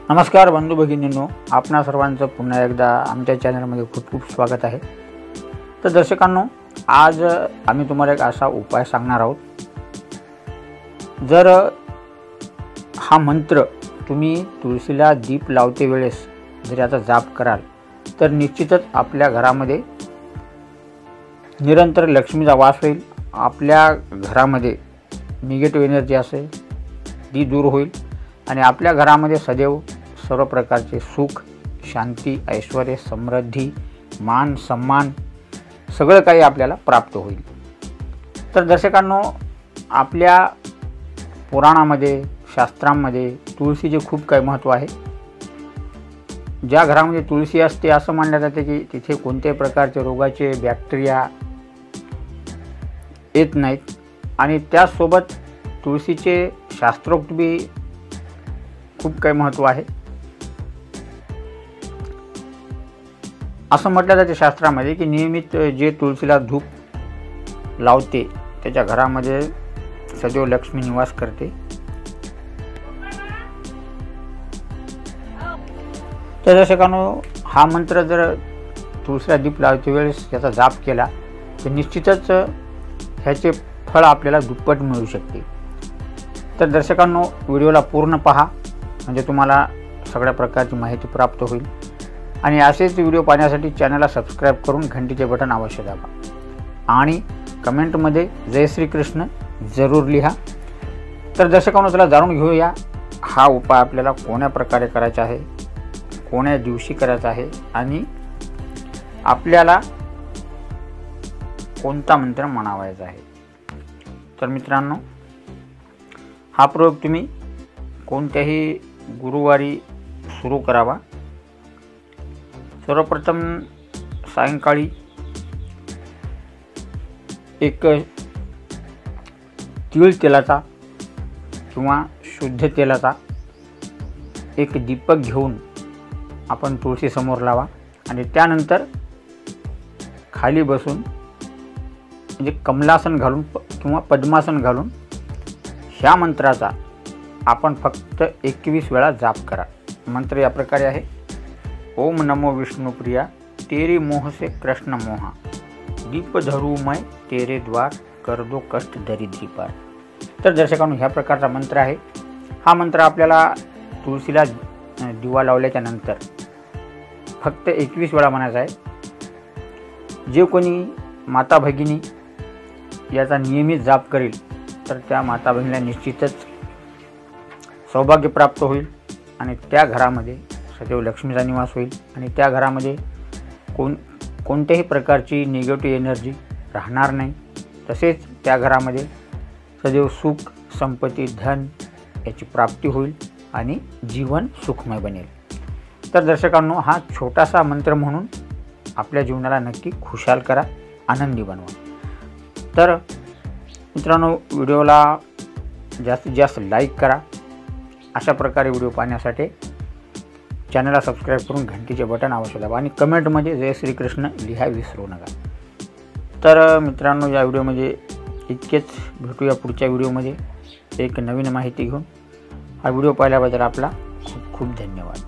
नमस्कार बंधू भगिनींनो, आपणा सर्वांचं पुन्हा एकदा आमच्या चॅनलमध्ये खूप खूप स्वागत आहे। तर दर्शकांनो, आज आम्ही तुम्हाला एक असा उपाय सांगणार आहोत। जर हा मंत्र तुम्ही तुळशीला दीप लावते वेळेस जर याचा जाप कराल तर निश्चितच आपल्या घरामध्ये निरंतर लक्ष्मीचा वास होईल। आपल्या घरामध्ये निगेटिव्ह एनर्जी असेल ती दूर होईल आणि आपल्या घरामध्ये सदैव सर्व प्रकारचे सुख, शांती, ऐश्वर्य, समृद्धी, मान, सम्मान सगळं काही आपल्याला प्राप्त होईल। तर दर्शकांनो, आपल्या पुराणामध्ये, शास्त्रांमध्ये तुळशीचे खूप काही महत्त्व आहे। ज्या घरामध्ये तुळशी असते असं मानलं जाते की तिथे कोणत्याही प्रकारचे रोगाचे बॅक्टेरिया येत नाहीत आणि त्यासोबत तुळशीचे शास्त्रोक्त बी खूप काही महत्त्व आहे। असं म्हटलं जाते शास्त्रामध्ये की नियमित जे तुळशीला धूप लावते त्याच्या घरामध्ये सदैव लक्ष्मी निवास करते। तर दर्शकांनो, हा मंत्र जर तुळशीला दीप लावते वेळेस त्याचा जाप केला तर निश्चितच ह्याचे फळ आपल्याला दुप्पट मिळू शकते। तर दर्शकांनो, व्हिडिओला पूर्ण पहा म्हणजे तुम्हाला सगळ्या प्रकारची माहिती प्राप्त होईल आणि असेच व्हिडिओ पाहण्यासाठी चॅनलला सबस्क्राईब करून घंटीचे बटन अवश्य दाबा आणि कमेंटमध्ये जय श्री कृष्ण जरूर लिहा। तर दर्शकांनो, चला जाणून घेऊया हा उपाय आपल्याला कोण्या प्रकारे करायचा आहे, कोण्या दिवशी करायचा आहे आणि आपल्याला कोणता मंत्र म्हणावायचा आहे। तर मित्रांनो, हा प्रयोग तुम्ही कोणत्याही गुरुवारी सुरू करावा। सर्वप्रथम सायंकाळी एक तीळ तेलाचा किंवा शुद्ध तेलाचा एक दीपक घेऊन आपण तुळशी समोर लावा आणि त्यानंतर खाली बसून म्हणजे कमलासन घालून किंवा पद्मासन घालून ह्या मंत्राचा आपण फक्त 21 वेळा जाप करा। मंत्र या प्रकारे आहे: ओम नमो विष्णुप्रिया तेरी मोह से कृष्ण मोहा, दीप धरू मैं तेरे द्वार, कर दो कष्ट दरिद्री पार। तर दर्शकांनो, ह्या प्रकारचा मंत्र आहे। हा मंत्र आपल्याला तुळशीला दिवा लावल्याच्या नंतर फक्त 21 वेळा म्हणायचा आहे। जे कोणी माता भगिनी याचा नियमित जाप करेल तर त्या माता भगिनीला निश्चितच सौभाग्य प्राप्त होईल आणि त्या घरामध्ये सदैव लक्ष्मीचा निवास होईल आणि त्या घरामध्ये कोणत्याही प्रकारची निगेटिव्ह एनर्जी राहणार नाही। तसेच त्या घरामध्ये सदैव सुख, संपत्ती, धन याची प्राप्ती होईल आणि जीवन सुखमय बनेल। तर दर्शकांनो, हा छोटासा मंत्र म्हणून आपल्या जीवनाला नक्की खुशाल करा, आनंदी बनवा। तर मित्रांनो, व्हिडिओला जास्तीत जास्त लाईक करा। अशा प्रकारे व्हिडिओ पाहण्यासाठी चॅनलला सबस्क्राईब करून घंटीचे बटन अवश्य दाबा आणि कमेंटमध्ये जय श्री कृष्ण लिहा विसरू नका। तर मित्रांनो, या व्हिडिओमध्ये इतकेच। भेटूया पुढच्या व्हिडिओमध्ये एक नवीन माहिती घेऊन। हा व्हिडिओ पाहिल्याबद्दल आपला खूप खूप धन्यवाद।